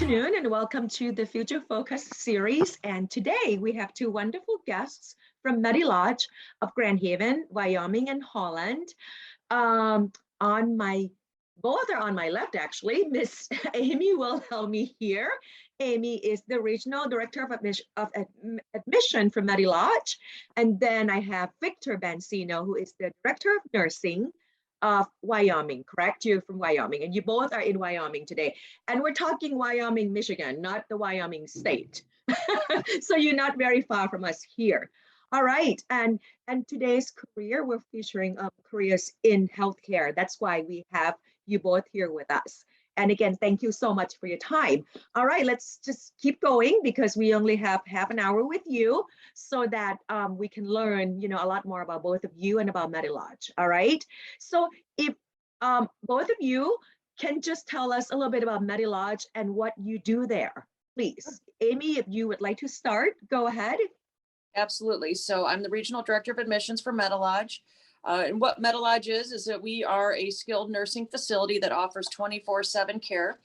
afternoon and welcome to the Future Focus series. And today we have two wonderful guests from Medilodge of Grand Haven, Wyoming and Holland. Both are on my left actually. Miss Amy will help me here. Amy is the Regional Director of Admission for Medilodge. And then I have Victor Bancino, who is the Director of Nursing of Wyoming, correct? You're from Wyoming, and you both are in Wyoming today. And we're talking Wyoming, Michigan, not the Wyoming state. So you're not very far from us here. All right, and today's career, we're featuring careers in healthcare. That's why we have you both here with us. And again, thank you so much for your time. All right, let's just keep going because we only have half an hour with you so that we can learn, a lot more about both of you and about Medilodge. All right. So if both of you can just tell us a little bit about Medilodge and what you do there, please. Amy, if you would like to start, go ahead. Absolutely. So I'm the Regional Director of Admissions for Medilodge. And what Medilodge is that we are a skilled nursing facility that offers 24/7 care.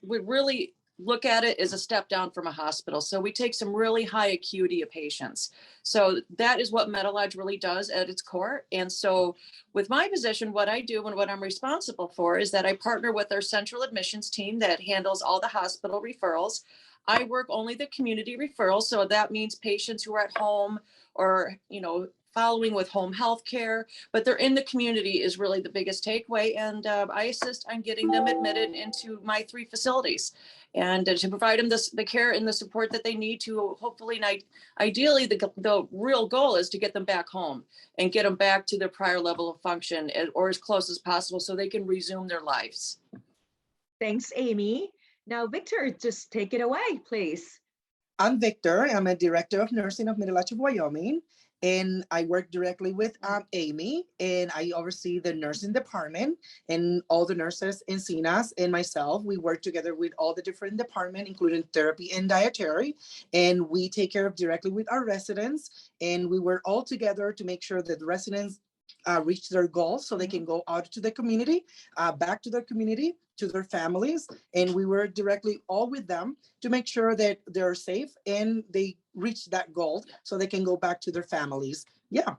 We really look at it as a step down from a hospital. So we take some really high acuity of patients. So that is what Medilodge really does at its core. And so with my position, what I do and what I'm responsible for is that I partner with our central admissions team that handles all the hospital referrals. I work only the community referrals. So that means patients who are at home or, following with home health care, but they're in the community is really the biggest takeaway. And I assist on getting them admitted into my 3 facilities and to provide them the care and the support that they need to hopefully, ideally, the real goal is to get them back home and get them back to their prior level of function or as close as possible so they can resume their lives. Thanks, Amy. Now, Victor, just take it away, please. I'm Victor. I'm a Director of Nursing of Medilodge of Wyoming, and I work directly with Amy, and I oversee the nursing department and all the nurses in CNAS and myself. We work together with all the different departments, including therapy and dietary, and we take care of directly with our residents, and we work all together to make sure that the residents reach their goals so they can go out to the community, back to their community, to their families, and we work directly all with them to make sure that they're safe and they reach that goal so they can go back to their families. Yeah.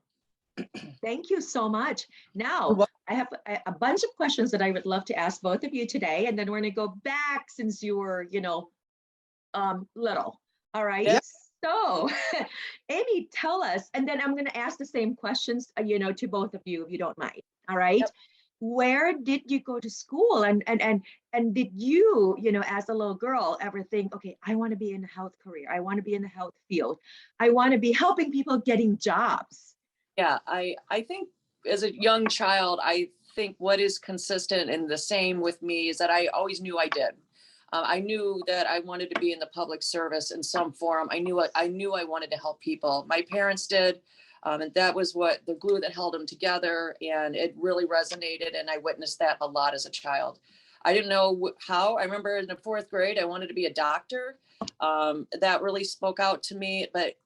Thank you so much. Now, I have a bunch of questions that I would love to ask both of you today, and then we're going to go back since you were, little. All right. Yeah. So, Amy, tell us, and then I'm going to ask the same questions, to both of you, if you don't mind. All right. Yep. Where did you go to school, and did you, as a little girl, ever think, okay, I want to be in a health career, I want to be in the health field, I want to be helping people getting jobs? Yeah, I think as a young child, I think what is consistent and the same with me is that I always knew I did. I knew that I wanted to be in the public service in some form. I knew I wanted to help people. My parents did. And that was what the glue that held them together. And it really resonated. And I witnessed that a lot as a child. I didn't know how. I remember in the 4th grade, I wanted to be a doctor. That really spoke out to me. But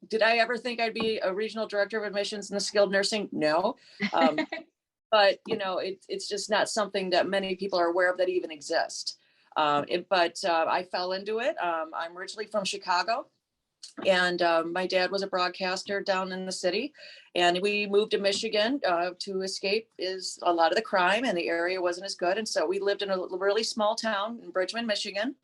did I ever think I'd be a regional director of admissions in the skilled nursing? No. But, it's just not something that many people are aware of that even exist. But I fell into it. I'm originally from Chicago. And my dad was a broadcaster down in the city, and we moved to Michigan to escape a lot of the crime, and the area wasn't as good. And so we lived in a really small town in Bridgman, Michigan.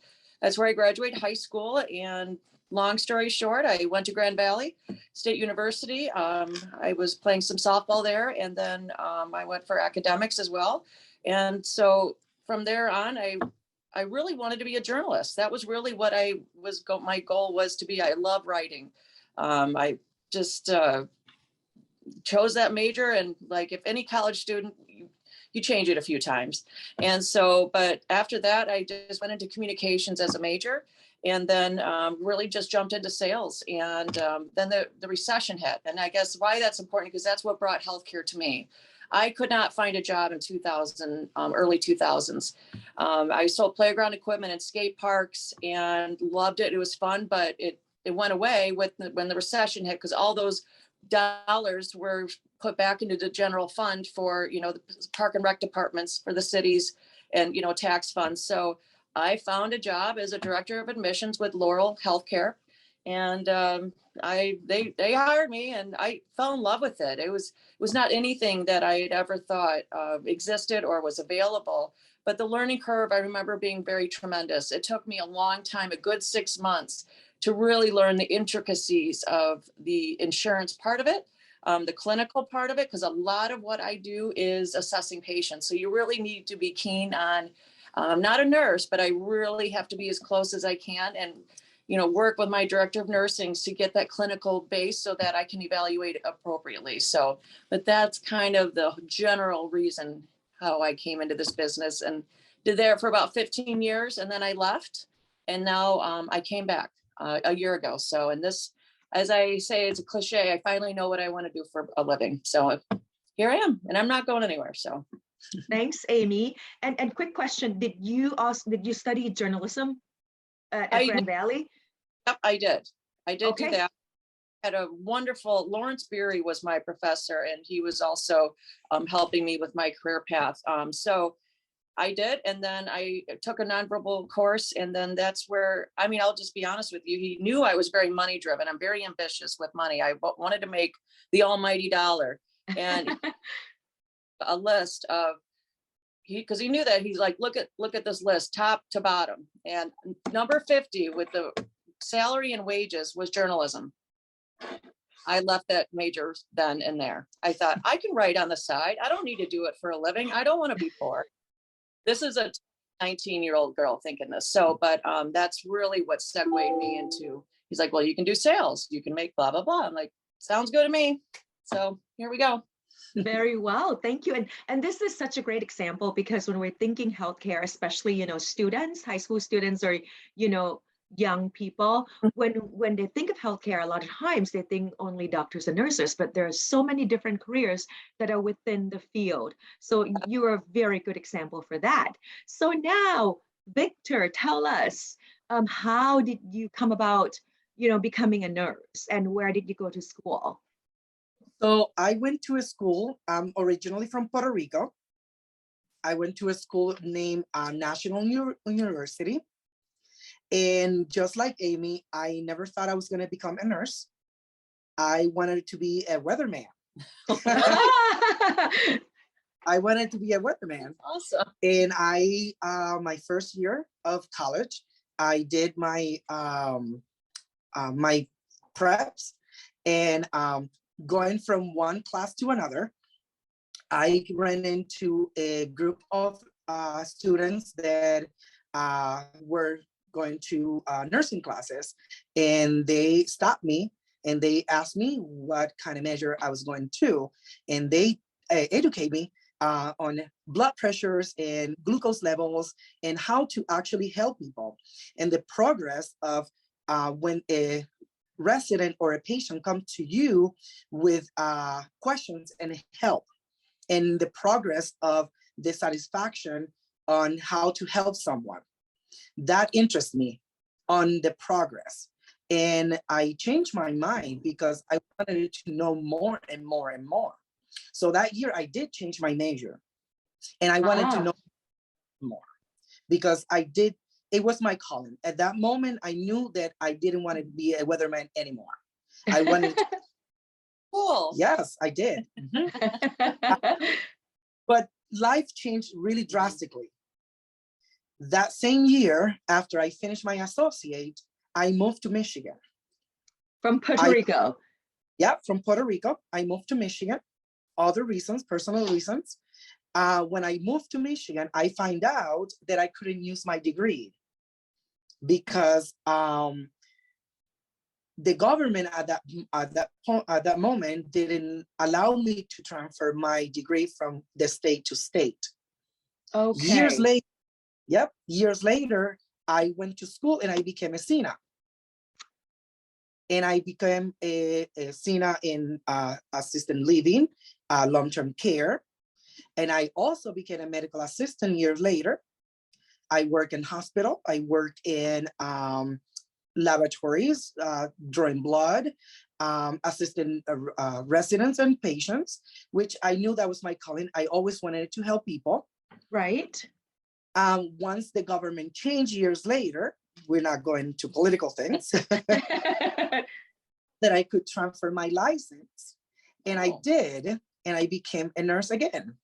That's where I graduated high school. And long story short, I went to Grand Valley State University. I was playing some softball there, and then I went for academics as well. And so from there on, I really wanted to be a journalist. That was really what my goal was to be. I love writing. I just chose that major, and like if any college student, you change it a few times. And so, but after that, I just went into communications as a major, and then really just jumped into sales. And then the recession hit. And I guess why that's important, because that's what brought healthcare to me. I could not find a job in 2000, early 2000s. I sold playground equipment in skate parks and loved it. It was fun, but it went away when the recession hit, because all those dollars were put back into the general fund for, the park and rec departments for the cities and, tax funds. So I found a job as a director of admissions with Laurel Healthcare, and they hired me, and I fell in love with it. It was not anything that I had ever thought existed or was available. But the learning curve, I remember being very tremendous. It took me a long time, a good 6 months, to really learn the intricacies of the insurance part of it, the clinical part of it, because a lot of what I do is assessing patients. So you really need to be keen on, I'm not a nurse, but I really have to be as close as I can and, work with my director of nursing to get that clinical base so that I can evaluate appropriately. So, but that's kind of the general reason how I came into this business, and did there for about 15 years. And then I left, and now I came back a year ago. So, and this, as I say, it's a cliche, I finally know what I want to do for a living. So here I am, and I'm not going anywhere. So Thanks, Amy. And quick question, did you study journalism at Grand Valley? Yep, I did. Do Okay. that. I had a wonderful, Lawrence Beery was my professor, and he was also helping me with my career path. So I did, and then I took a nonverbal course, and then that's where, I'll just be honest with you, he knew I was very money driven. I'm very ambitious with money. I wanted to make the almighty dollar, and a list of, because he knew that, he's like, look at this list, top to bottom, and number 50 with the salary and wages was journalism. I left that major then and there. I thought, I can write on the side. I don't need to do it for a living. I don't want to be poor. This is a 19-year-old girl thinking this. So, but that's really what segued me into, he's like, well, you can do sales. You can make blah, blah, blah. I'm like, sounds good to me. So here we go. Very well, thank you. And this is such a great example, because when we're thinking healthcare, especially, students, high school students, or, young people, when they think of healthcare, a lot of times they think only doctors and nurses, but there are so many different careers that are within the field. So you're a very good example for that. So now, Victor, tell us, how did you come about, becoming a nurse, and where did you go to school? So I went to a school, originally from Puerto Rico. I went to a school named National University. And just like Amy, I never thought I was going to become a nurse. I wanted to be a weatherman. I wanted to be a weatherman. Awesome. And my first year of college, I did my my preps, and going from one class to another, I ran into a group of students that were going to nursing classes, and they stopped me and they asked me what kind of major I was going to, and they educate me on blood pressures and glucose levels and how to actually help people, and the progress of when a resident or a patient come to you with questions and help, and the progress of the satisfaction on how to help someone. That interests me, on the progress. And I changed my mind because I wanted to know more and more and more. So that year I did change my major, and I wanted to know more, because it was my calling. At that moment, I knew that I didn't want to be a weatherman anymore. I wanted to. Cool. Yes, I did. But life changed really drastically. That same year, after I finished my associate, I moved to Michigan. From Puerto Rico? Yeah, from Puerto Rico. I moved to Michigan. Other reasons, personal reasons. When I moved to Michigan, I found out that I couldn't use my degree because the government at that moment didn't allow me to transfer my degree from the state to state. Okay. Years later, I went to school and I became a SINA. And I became a SINA in assisted living, long-term care. And I also became a medical assistant years later. I work in hospital. I work in laboratories, drawing blood, assisting residents and patients, which I knew that was my calling. I always wanted to help people. Right. Once the government changed years later, we're not going to political things, that I could transfer my license. And I did, and I became a nurse again.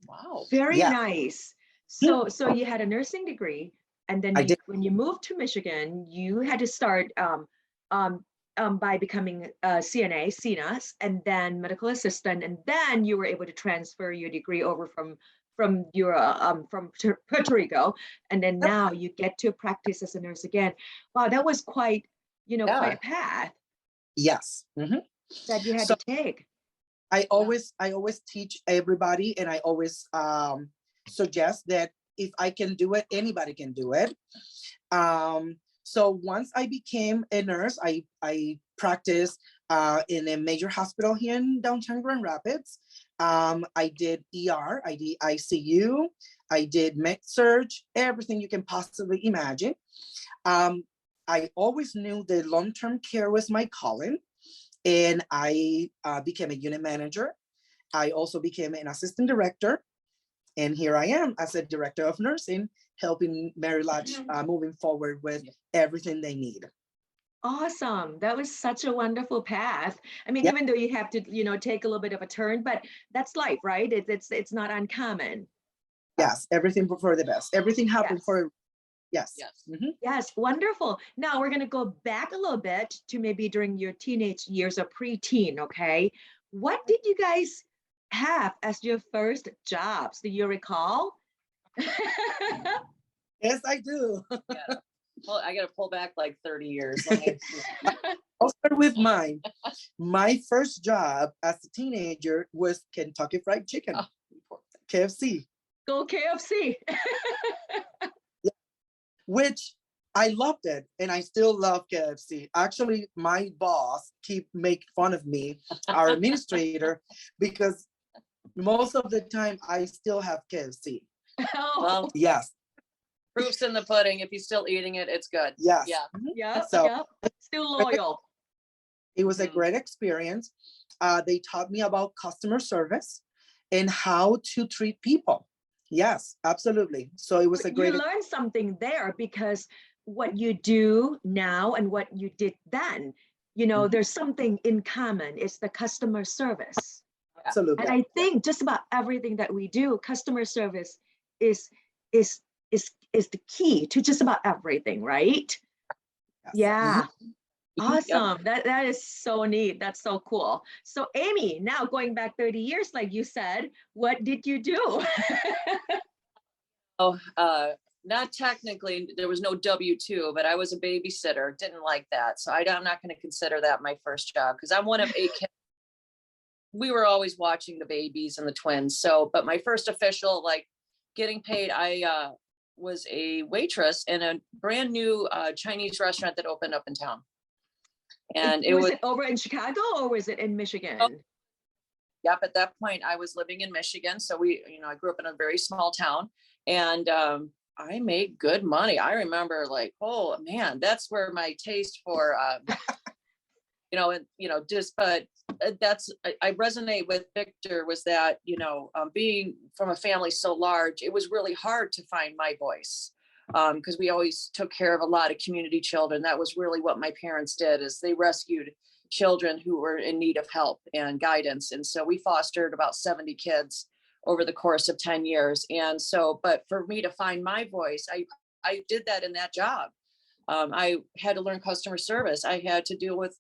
Wow. Very Yeah. nice. So you had a nursing degree, and then I did. when you moved to Michigan, you had to start by becoming a CNAs, and then medical assistant, and then you were able to transfer your degree over from your from Puerto Rico, and then now you get to practice as a nurse again. Wow, that was quite quite a path Yes. that you had So to take. I always teach everybody, and I always suggest that if I can do it, anybody can do it. So once I became a nurse, I practiced in a major hospital here in downtown Grand Rapids. I did ER, I did ICU, I did med surg, everything you can possibly imagine. I always knew that long-term care was my calling, and I became a unit manager. I also became an assistant director, and here I am as a director of nursing, helping Medilodge moving forward with everything they need. Awesome. That was such a wonderful path. I mean, even though you have to, take a little bit of a turn, but that's life, right? It's not uncommon. Yes, everything for the best. Everything happened for, yes. Yes, wonderful. Now we're going to go back a little bit to maybe during your teenage years or preteen, okay? What did you guys have as your first jobs? Do you recall? Yes, I do. Yeah. Well, I got to pull back like 30 years. I'll start with mine. My first job as a teenager was Kentucky Fried Chicken, KFC. Go KFC. Which I loved it, and I still love KFC. Actually, my boss keep make fun of me, our administrator, because most of the time I still have KFC. Oh. Yes. Proof's in the pudding. If you're still eating it, it's good. Yes. Yeah. So still loyal. it was a great experience. They taught me about customer service and how to treat people. Yes, absolutely. So it was a great. You learned something there, because what you do now and what you did then, there's something in common. It's the customer service. Absolutely. And I think just about everything that we do, customer service is the key to just about everything, right? Yes. Yeah. Awesome. That is so neat. That's so cool. So Amy, now going back 30 years, like you said, what did you do? Not technically, there was no W-2, but I was a babysitter. Didn't like that. So I'm not going to consider that my first job, because I'm one of 8 kids. We were always watching the babies and the twins. So, but my first official, like getting paid, I was a waitress in a brand new Chinese restaurant that opened up in town. And was it over in Chicago, or was it in Michigan? Yep. At that point I was living in Michigan. So I grew up in a very small town, and I made good money. I remember like, oh man, that's where my taste for, but I resonate with Victor, was that, being from a family so large, it was really hard to find my voice. Because we always took care of a lot of community children. That was really what my parents did, is they rescued children who were in need of help and guidance. And so we fostered about 70 kids over the course of 10 years. And so, but for me to find my voice, I did that in that job. I had to learn customer service. I had to deal with,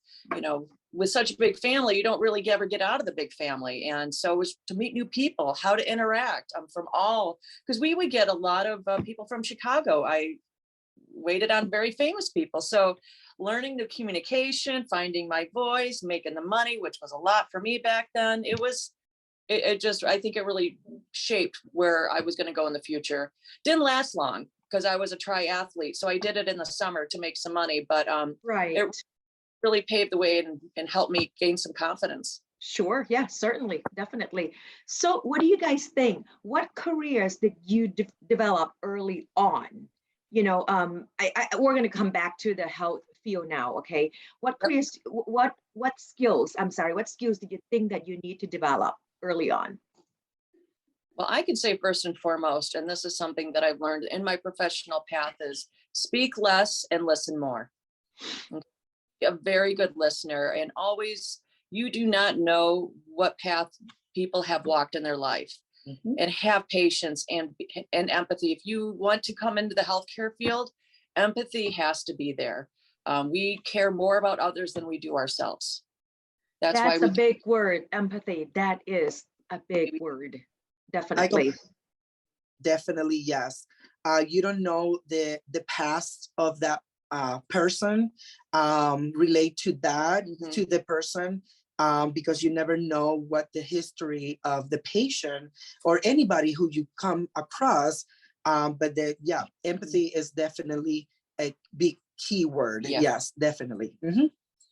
with such a big family, you don't really ever get out of the big family. And so it was to meet new people, how to interact from because we would get a lot of people from Chicago. I waited on very famous people. So learning the communication, finding my voice, making the money, which was a lot for me back then. I think it really shaped where I was going to go in the future. Didn't last long, because I was a triathlete. So I did it in the summer to make some money, but it really paved the way and helped me gain some confidence. Sure. Yeah, certainly. Definitely. So what do you guys think? What careers did you develop early on? We're going to come back to the health field now. Okay. What careers, what skills did you think that you need to develop early on? Well, I can say first and foremost, and this is something that I've learned in my professional path, is speak less and listen more. A very good listener, and always, you do not know what path people have walked in their life. And have patience and empathy. If you want to come into the healthcare field, empathy has to be there. We care more about others than we do ourselves. That's why a big word, empathy. That is a big word. Definitely. Definitely, yes. You don't know the past of that person, relate to that, to the person, because you never know what the history of the patient or anybody who you come across. But empathy is definitely a big key word. Yeah. Yes, definitely.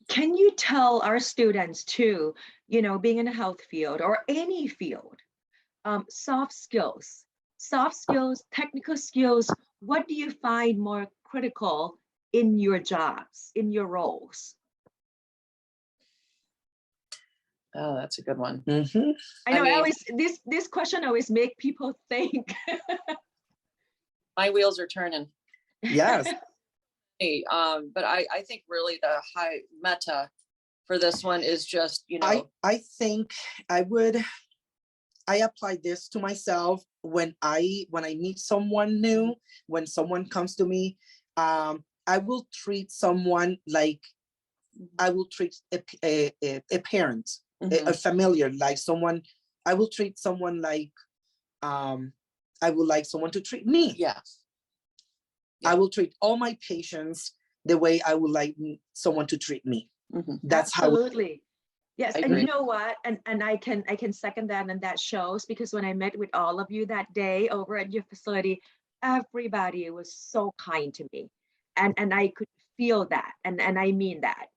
Can you tell our students too, being in a health field or any field, soft skills, technical skills, what do you find more critical in your jobs, in your roles? Oh, that's a good one. I know, this question always make people think. My wheels are turning. Yes. But I think really the high meta for this one is just, I think I apply this to myself when I meet someone new, when someone comes to me. I will treat someone like I will treat a parent, a familiar, like someone. I will treat someone like I would like someone to treat me. Yes. I will treat all my patients the way I would like someone to treat me. That's absolutely. Yes, I and agree. you know what? And I can second that, and that shows, because when I met with all of you that day over at your facility, everybody was so kind to me, and I could feel that, and I mean that.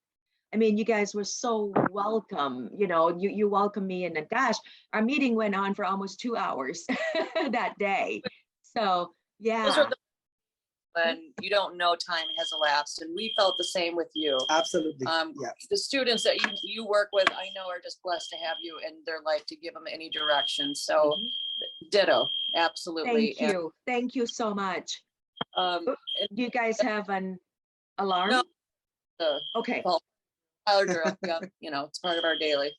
I mean, you guys were so welcome. You welcomed me, and gosh, our meeting went on for almost 2 hours that day. So yeah. Those are when you don't know time has elapsed, and we felt the same with you. Absolutely. Yes. The students that you work with, I know, are just blessed to have you in their life to give them any direction. So ditto, absolutely. Thank you so much. Do you guys have an alarm? No. Okay. Well, Tyler Durrell, it's part of our daily.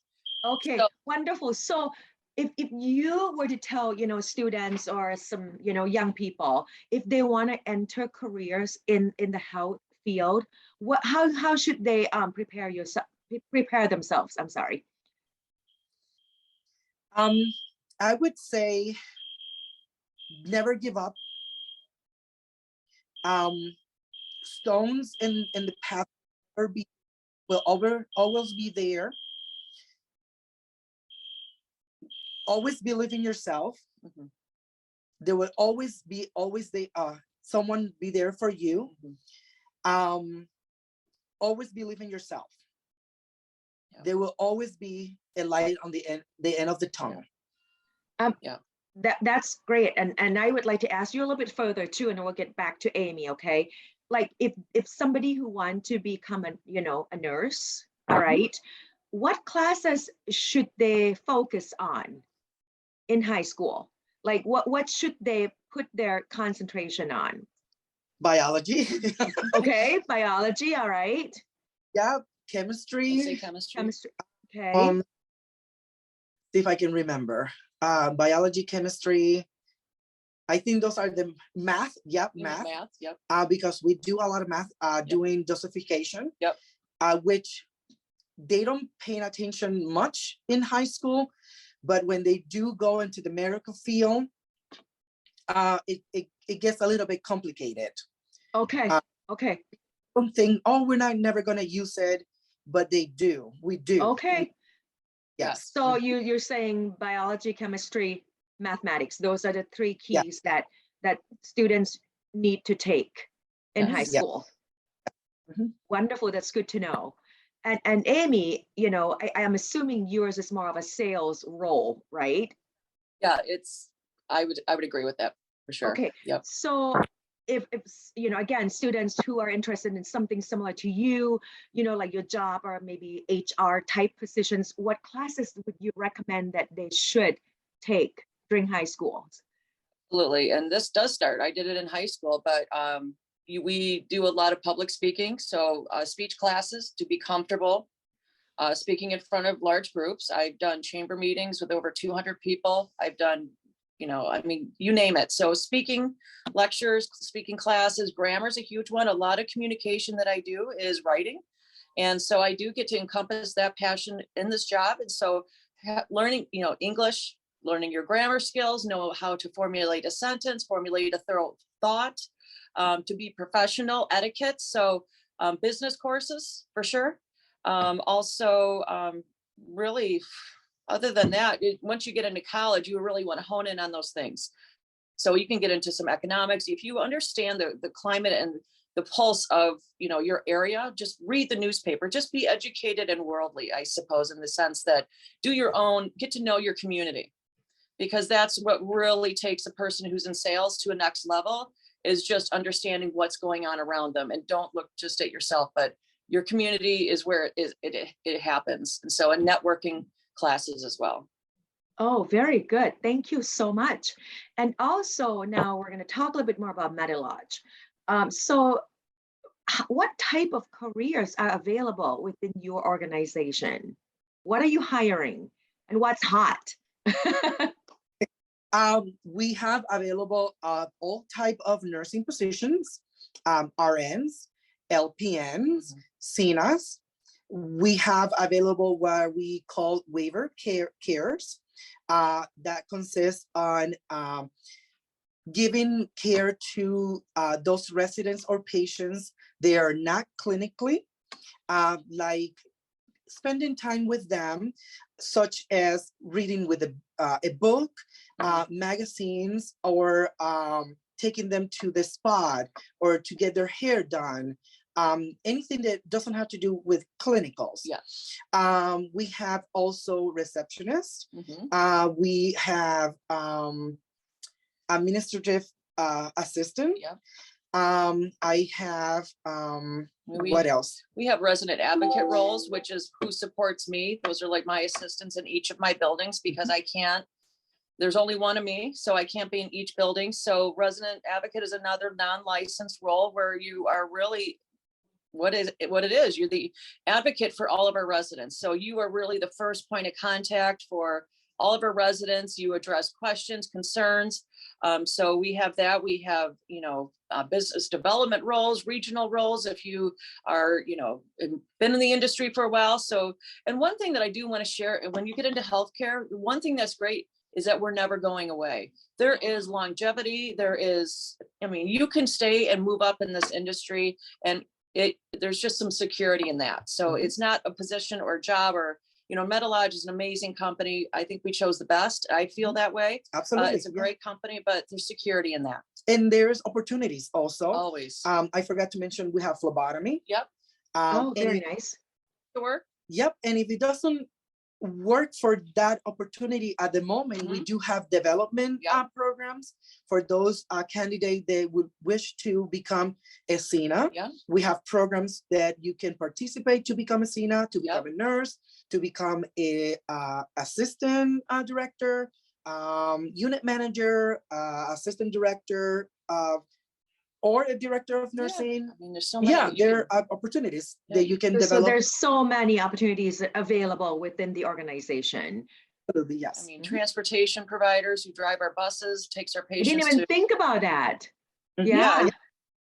Okay, so, wonderful. So if you were to tell, students or some, young people, if they want to enter careers in the health field, how should they prepare themselves? I'm sorry. I would say never give up. Stones in the path will always be there. Always believe in yourself. There will always be someone be there for you. Always believe in yourself. There will always be a light on the end of the tunnel. That's great, and I would like to ask you a little bit further too, and we'll get back to Amy. Okay, like if somebody who wants to become a nurse, all right, what classes should they focus on in high school? Like what should they put their concentration on? Biology. Okay, biology. All right. Yeah, chemistry. Chemistry. Okay. See if I can remember. Biology, chemistry. I think those are the math. Yep, math. Yep. Because we do a lot of math doing dosification. Yep. Which they don't pay attention much in high school, but when they do go into the medical field, it gets a little bit complicated. Okay. Okay. Don't think, we're never gonna use it, but they do. We do. Okay. Yes. So you're saying biology, chemistry, mathematics. Those are the three keys that students need to take in high school. Wonderful. That's good to know. And Amy, I am assuming yours is more of a sales role, right? Yeah, I would agree with that for sure. Okay. Yep. So if again, students who are interested in something similar to you, like your job or maybe HR type positions, what classes would you recommend that they should take during high school? Absolutely. And this does start. I did it in high school, but we do a lot of public speaking. So speech classes to be comfortable speaking in front of large groups. I've done chamber meetings with over 200 people. I've done, I mean, you name it. So speaking lectures, speaking classes, grammar is a huge one. A lot of communication that I do is writing. And so I do get to encompass that passion in this job. And so learning, English, learning your grammar skills, know how to formulate a sentence, formulate a thorough thought, to be professional, etiquette. So business courses for sure. Also, really, other than that, once you get into college, you really want to hone in on those things. So you can get into some economics. If you understand the climate and the pulse of, your area, just read the newspaper, just be educated and worldly, I suppose, in the sense that do your own, get to know your community, because that's what really takes a person who's in sales to a next level, is just understanding what's going on around them. And don't look just at yourself, but your community is where it happens. And so, in networking classes as well. Oh, very good. Thank you so much. And also now we're going to talk a little bit more about Medilodge. So what type of careers are available within your organization? What are you hiring and what's hot? We have available all type of nursing positions, RNs, LPNs, CNAs. We have available what we call waiver cares. That consists on giving care to those residents or patients. They are not clinically, like spending time with them, such as reading with a book, magazines, or taking them to the spa or to get their hair done. Anything that doesn't have to do with clinicals. Yeah. We have also receptionists. We have administrative assistant. Yeah. I have what else? We have resident advocate roles, which is who supports me. Those are like my assistants in each of my buildings, because there's only one of me, so I can't be in each building. So resident advocate is another non-licensed role where you are really what it is. You're the advocate for all of our residents. So you are really the first point of contact for all of our residents. You address questions, concerns. So we have that. We have, business development roles, regional roles, if you are, been in the industry for a while. So, and one thing that I do want to share, when you get into healthcare, one thing that's great is that we're never going away. There is longevity. You can stay and move up in this industry, and there's just some security in that. So it's not a position or a job or, Medilodge is an amazing company. I think we chose the best. I feel that way. Absolutely. It's a great company, but there's security in that. And there's opportunities also. Always. I forgot to mention we have phlebotomy. Yep. Very nice. Sure. Yep. And if it doesn't work for that opportunity at the moment, we do have development programs for those candidates that would wish to become a CNA. Yeah. We have programs that you can participate to become a CNA, to become a nurse, to become a assistant director, unit manager, assistant director, or a director of nursing. There's so many. Yeah, there are opportunities that you can develop. So there's so many opportunities available within the organization. Absolutely, yes. Transportation providers who drive our buses, takes our I patients. didn't even think about that. Yeah.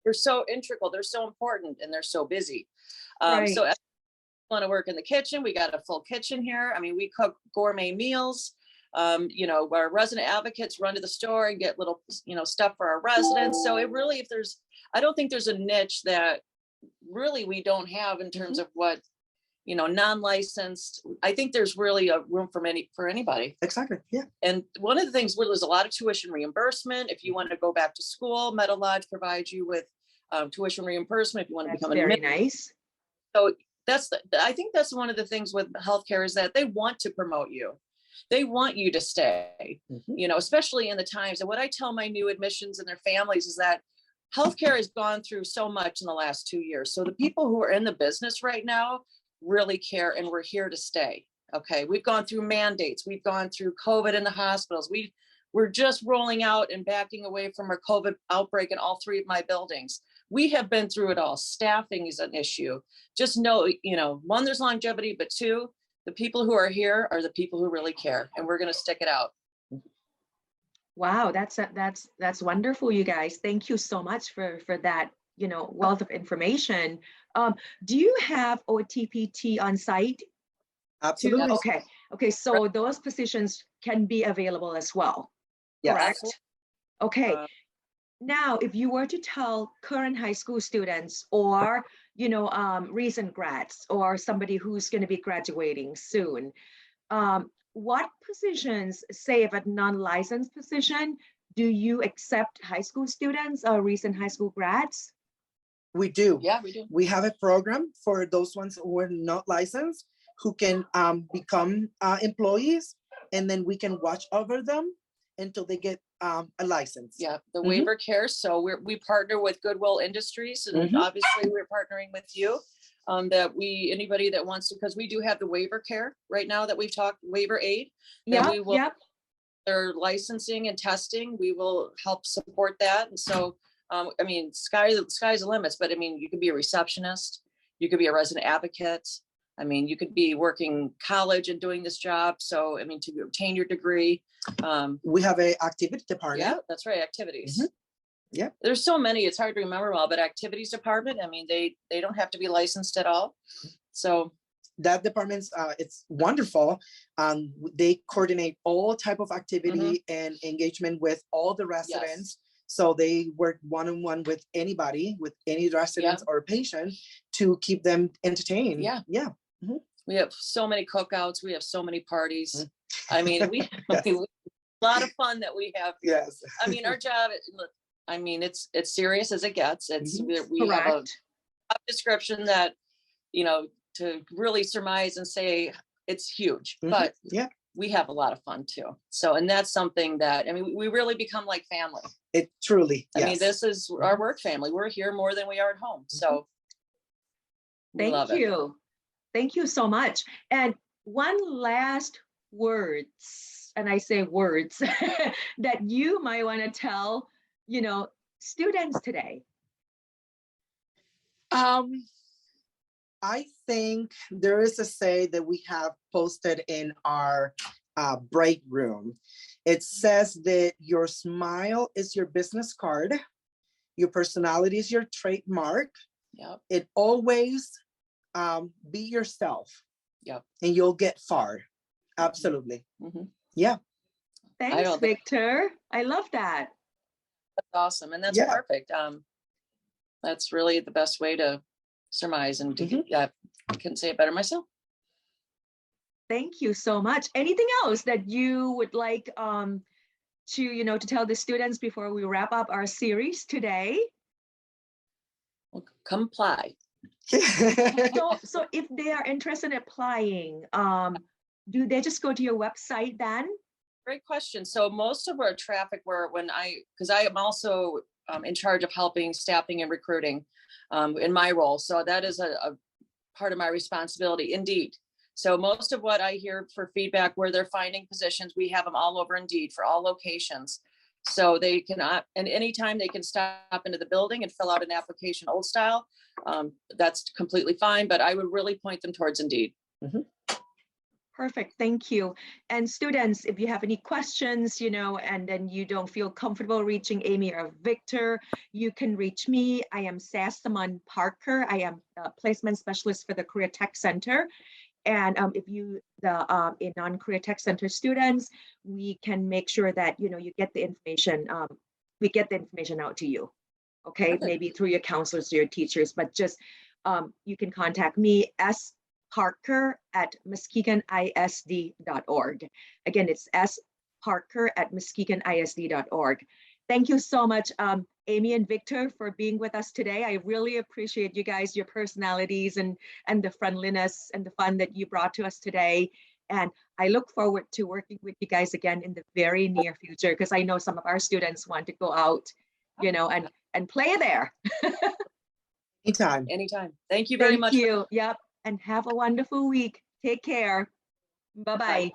They're so integral. They're so important, and they're so busy. Right. So if you want to work in the kitchen, we got a full kitchen here. We cook gourmet meals. Our resident advocates run to the store and get little, stuff for our residents. So it really, I don't think there's a niche that really we don't have in terms of what, non-licensed. I think there's really a room for anybody. Exactly. Yeah. And one of the things where there's a lot of tuition reimbursement. If you want to go back to school, Medilodge provides you with tuition reimbursement. If you want to become very nice. So I think that's one of the things with healthcare is that they want to promote you. They want you to stay, especially in the times. And what I tell my new admissions and their families is that healthcare has gone through so much in the last 2 years. So the people who are in the business right now really care, and we're here to stay. Okay. We've gone through mandates. We've gone through COVID in the hospitals. we're just rolling out and backing away from our COVID outbreak in all 3 of my buildings. We have been through it all. Staffing is an issue. Just know, you know, 1, there's longevity, but 2, the people who are here are the people who really care, and we're going to stick it out. Wow, that's wonderful, you guys. Thank you so much for that, you know, wealth of information. Do you have OTPT on site? Absolutely. Okay. So those positions can be available as well, Yes. correct? Okay. Now, if you were to tell current high school students or, you know, recent grads or somebody who's going to be graduating soon, what positions, say if a non-licensed position, do you accept high school students or recent high school grads? We do. Yeah, we do. We have a program for those ones who are not licensed, who can become employees, and then we can watch over them until they get a license. Yeah, the waiver care. So we partner with Goodwill Industries, and obviously we're partnering with you. That anybody that wants to, because we do have the waiver care right now that we've talked, waiver aid. Yeah, we will, their licensing and testing, we will help support that. And so, I mean, sky's the limits, but I mean, you could be a receptionist, you could be a resident advocate. I mean, you could be working college and doing this job. So, I mean, to obtain your degree. We have a activity department. Yeah, that's right, activities. Yeah. There's so many, it's hard to remember all, but activities department, I mean, they don't have to be licensed at all. So that department's it's wonderful. They coordinate all type of activity and engagement with all the residents. Yes. So they work one-on-one with anybody, with any residents or patient, to keep them entertained. Yeah. We have so many cookouts, we have so many parties. I mean, we a lot of fun that we have. Yes. I mean, our job, I mean, it's serious as it gets. It's we have a job description that, you know, to really surmise and say it's huge, but we have a lot of fun too. So, and that's something that, I mean, we really become like family. It truly, I mean, this is our work family. We're here more than we are at home. So thank you. Thank you so much. And one last words, and I say words that you might want to tell, you know, students today. I think there is a say that we have posted in our break room. It says that your smile is your business card. Your personality is your trademark. Yep. It always be yourself. Yep. And you'll get far. Absolutely. Yeah. Thanks, Victor. I love that. That's awesome. And that's perfect. That's really the best way to surmise and I couldn't say it better myself. Thank you so much. Anything else that you would like to, you know, to tell the students before we wrap up our series today? Well, comply. So if they are interested in applying, do they just go to your website then? Great question. So most of our traffic because I am also in charge of helping staffing and recruiting in my role. So that is a part of my responsibility, Indeed. So most of what I hear for feedback where they're finding positions, we have them all over Indeed for all locations. So they can, and anytime they can stop into the building and fill out an application old style, that's completely fine, but I would really point them towards Indeed. Perfect, thank you. And students, if you have any questions, you know, and then you don't feel comfortable reaching Amy or Victor, you can reach me. I am Sassamon Parker. I am a placement specialist for the Career Tech Center. And if you, in non-Career Tech Center students, we can make sure that, you know, you get the information, we get the information out to you, okay? Perfect. Maybe through your counselors or your teachers, but just, you can contact me, sparker@muskegonisd.org. Again, it's sparker@muskegonisd.org. Thank you so much, Amy and Victor, for being with us today. I really appreciate you guys, your personalities and the friendliness and the fun that you brought to us today. And I look forward to working with you guys again in the very near future, because I know some of our students want to go out, you know, and play there. Anytime. Thank you very much. Thank you. Yep. And have a wonderful week. Take care. Bye-bye.